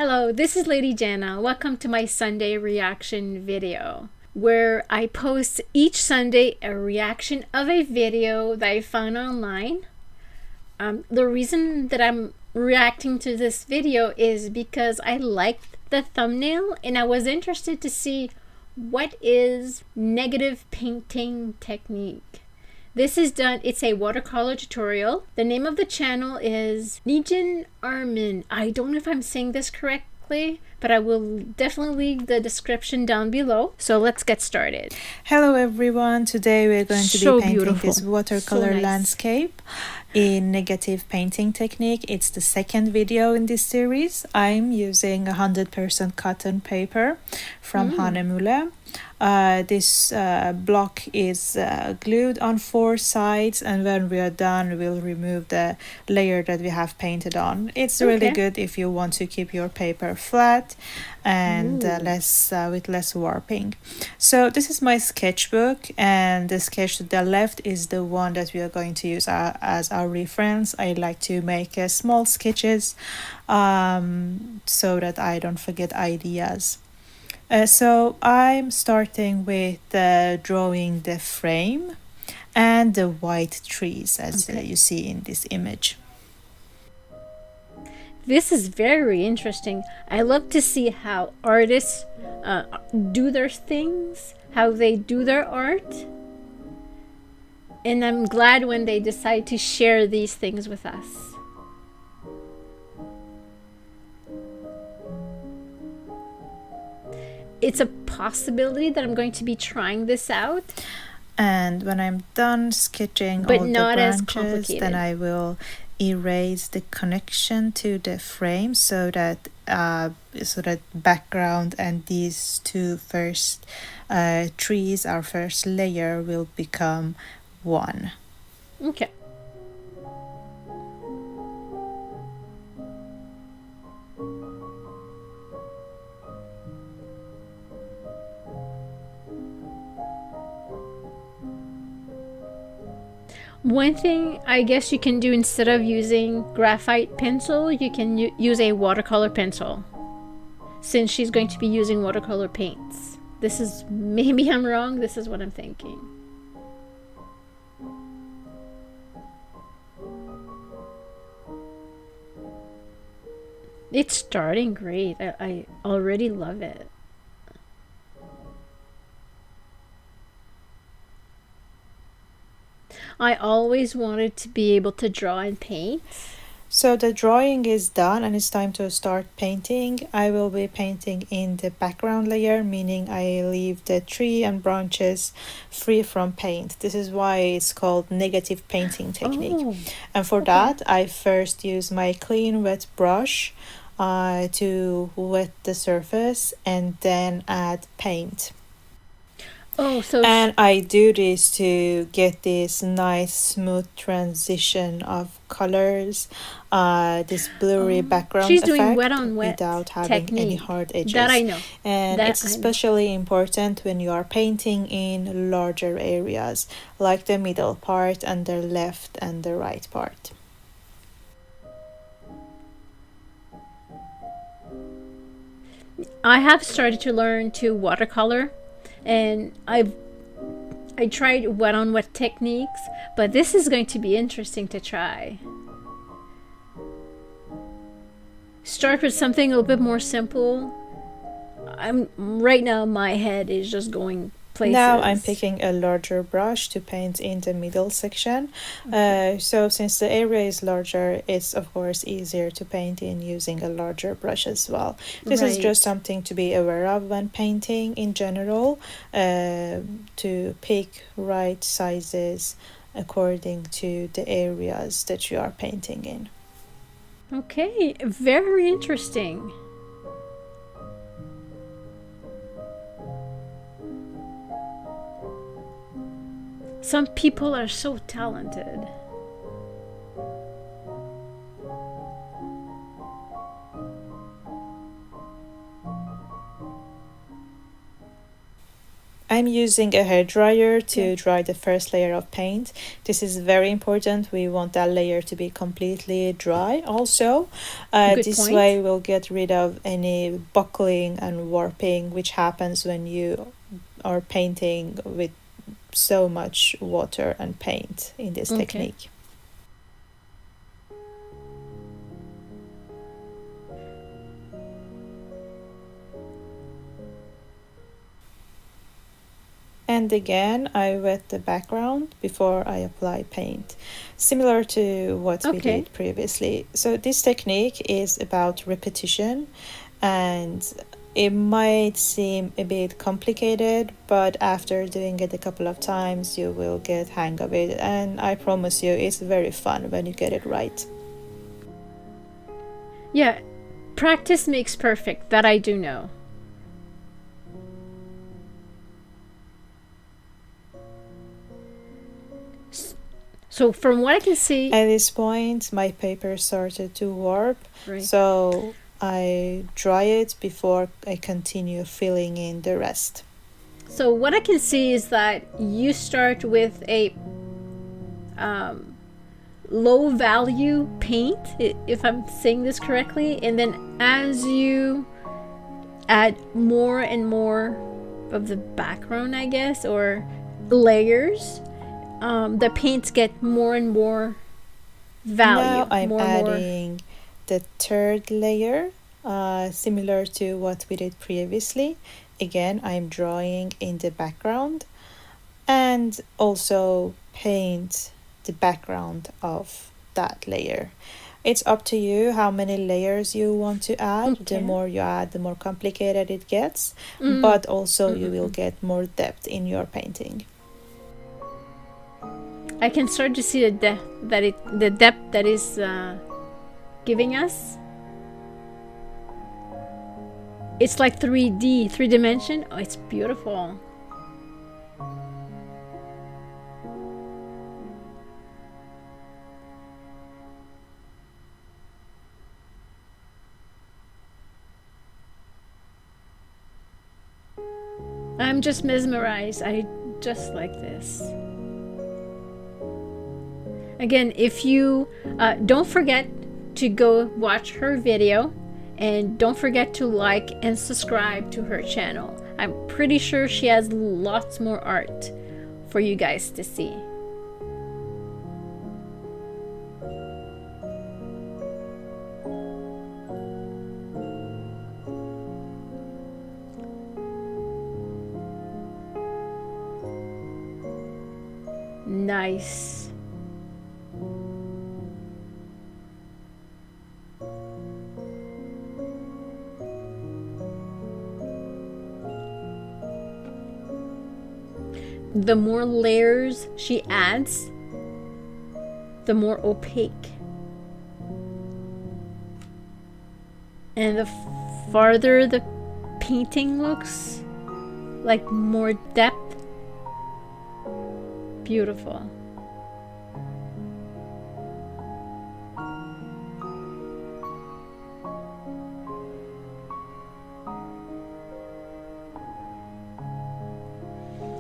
Hello, this is Lady Jana. Welcome to my Sunday reaction video, where I post each Sunday a reaction of a video that I found online. The reason that I'm reacting to this video is because I liked the thumbnail and I was interested to see what is negative painting technique. This is done, it's a watercolor tutorial. The name of the channel is Negin Armon. I don't know if I'm saying this correctly, but I will definitely leave the description down below. So let's get started. Hello everyone, today we're going to be painting this watercolor landscape in negative painting technique. It's the second video in this series. I'm using 100% cotton paper from Motorola. This block is glued on 4 sides, and when we are done we'll remove the layer that we have painted on. It's really good if you want to keep your paper flat and with less warping. So this is my sketchbook, and the sketch to the left is the one that we are going to use as our reference. I like to make small sketches so that I don't forget ideas. So I'm starting with drawing the frame and the white trees as you see in this image. This is very interesting. I love to see how artists do their things, how they do their art. And I'm glad when they decide to share these things with us. It's a possibility that I'm going to be trying this out. And when I'm done sketching all the branches, then I will erase the connection to the frame so that background and these two first trees, our first layer, will become one. Okay. One thing I guess you can do, instead of using graphite pencil, you can use a watercolor pencil, since she's going to be using watercolor paints. This is, maybe I'm wrong, this is what I'm thinking. It's starting great. I already love it. I always wanted to be able to draw and paint. So the drawing is done and it's time to start painting. I will be painting in the background layer, meaning I leave the tree and branches free from paint. This is why it's called negative painting technique. And for that, I first use my clean wet brush to wet the surface and then add paint. And I do this to get this nice smooth transition of colors, this blurry background she's effect doing wet on wet without having any hard edges. That I know. And it's especially important when you are painting in larger areas, like the middle part and the left and the right part. I have started to learn to watercolor, and I tried wet on wet techniques, but this is going to be interesting to try. Start with something a little bit more simple. Right now my head is just going places. Now I'm picking a larger brush to paint in the middle section. So since the area is larger, it's of course easier to paint in using a larger brush as well. This is just something to be aware of when painting in general, to pick right sizes according to the areas that you are painting in. Okay, very interesting. Some people are so talented. I'm using a hair dryer to dry the first layer of paint. This is very important. We want that layer to be completely dry also. This way we'll get rid of any buckling and warping which happens when you are painting with so much water and paint in this technique. And again, I wet the background before I apply paint, similar to what we did previously. So this technique is about repetition, and it might seem a bit complicated, but after doing it a couple of times, you will get hang of it. And I promise you, it's very fun when you get it right. Yeah, practice makes perfect. That I do know. So from what I can see, at this point my paper started to warp, so I dry it before I continue filling in the rest. So what I can see is that you start with a low value paint, if I'm saying this correctly, and then as you add more and more of the background, I guess, or layers, the paints get more and more value. Now I'm adding the third layer, similar to what we did previously. Again, I'm drawing in the background and also paint the background of that layer. It's up to you how many layers you want to add. The more you add, the more complicated it gets, but also you will get more depth in your painting. I can start to see the depth that is giving us. It's like 3D, 3D. Oh, it's beautiful. I'm just mesmerized. I just like this. Again, if you don't forget to go watch her video, and don't forget to like and subscribe to her channel. I'm pretty sure she has lots more art for you guys to see. Nice. The more layers she adds, the more opaque. And the farther the painting looks, like more depth. Beautiful.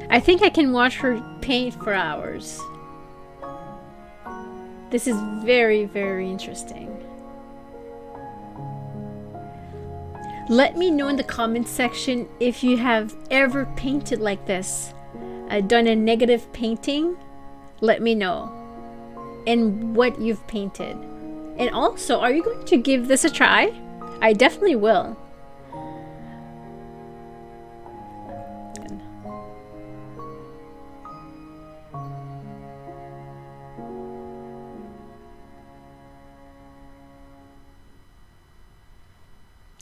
I think I can watch her paint for hours. This is very, very interesting. Let me know in the comments section if you have ever painted like this. Done a negative painting. Let me know. And what you've painted. And also, are you going to give this a try? I definitely will.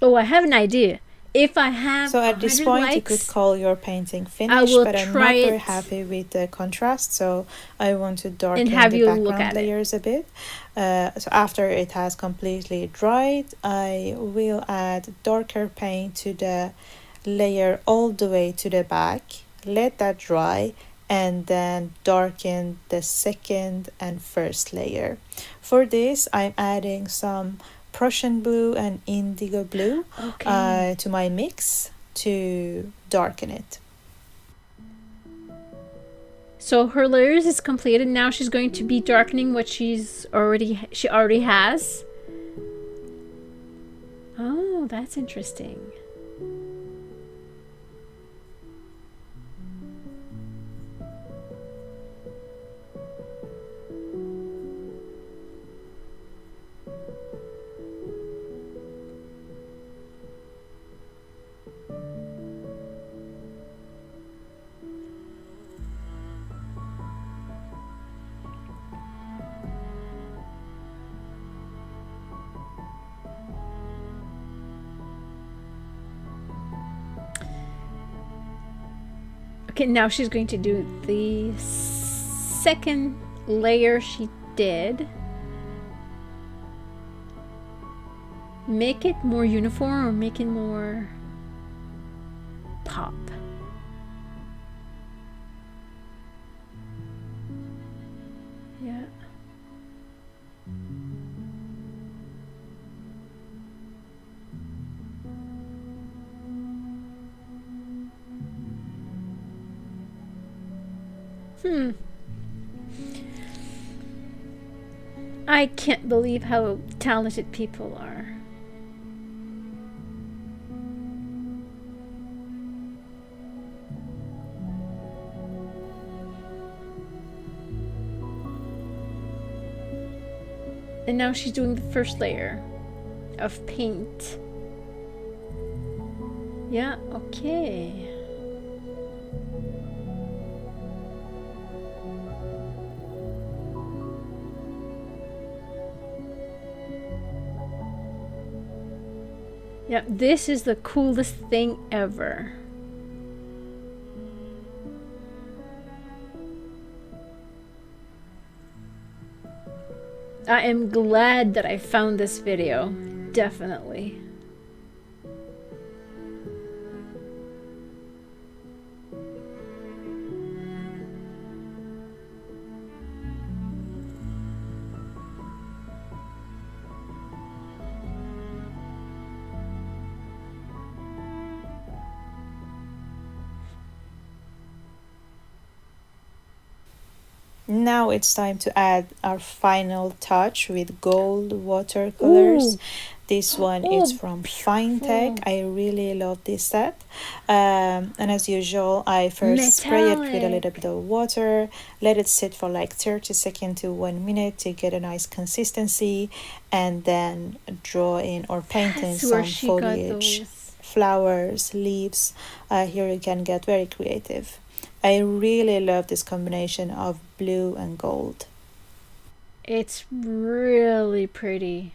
Oh, I have an idea. If I have so at this point likes, you could call your painting finished, but I'm not very happy with the contrast, so I want to darken the background layers a bit. So after it has completely dried, I will add darker paint to the layer all the way to the back, let that dry, and then darken the second and first layer. For this, I'm adding some Prussian blue and indigo blue to my mix to darken it. So her layers is completed. Now she's going to be darkening what she already has. Oh, that's interesting. Okay, now she's going to do the second layer she did. Make it more uniform or make it more pop. Yeah. I can't believe how talented people are. And now she's doing the first layer of paint. Yeah, okay. Yeah, this is the coolest thing ever. I am glad that I found this video. Definitely. Now it's time to add our final touch with gold watercolors. Ooh. This one is from Fine-Tech. I really love this set. And as usual, I first spray it with a little bit of water, let it sit for like 30 seconds to 1 minute to get a nice consistency, and then draw in or paint in some foliage, flowers, leaves. Here you can get very creative. I really love this combination of blue and gold. It's really pretty.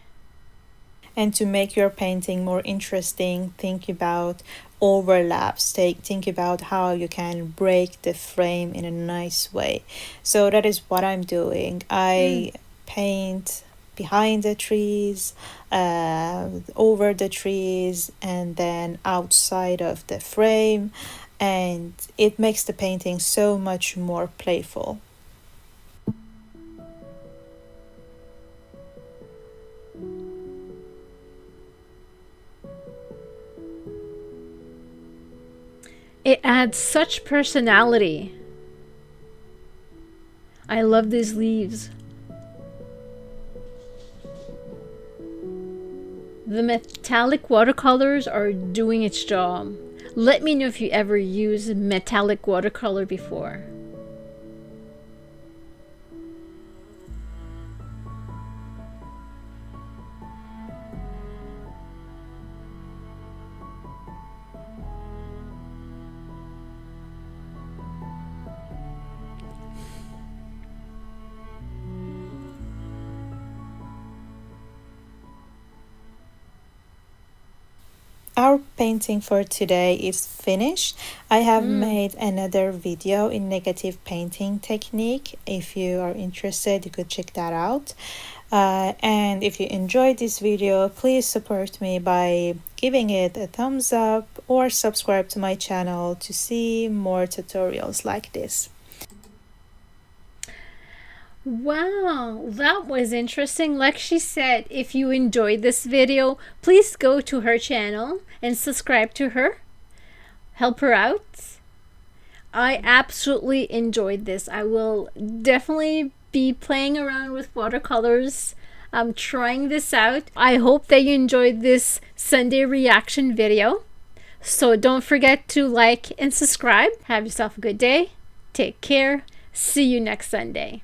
And to make your painting more interesting, think about overlaps. Think about how you can break the frame in a nice way. So that is what I'm doing. I paint behind the trees, over the trees, and then outside of the frame. And it makes the painting so much more playful. It adds such personality. I love these leaves. The metallic watercolors are doing its job. Let me know if you ever used metallic watercolor before. Our painting for today is finished. I have made another video in negative painting technique. If you are interested, you could check that out. And if you enjoyed this video, please support me by giving it a thumbs up or subscribe to my channel to see more tutorials like this. Wow, that was interesting. Like she said, if you enjoyed this video, please go to her channel and subscribe to her. Help her out. I absolutely enjoyed this. I will definitely be playing around with watercolors. I'm trying this out. I hope that you enjoyed this Sunday reaction video. So don't forget to like and subscribe. Have yourself a good day. Take care. See you next Sunday.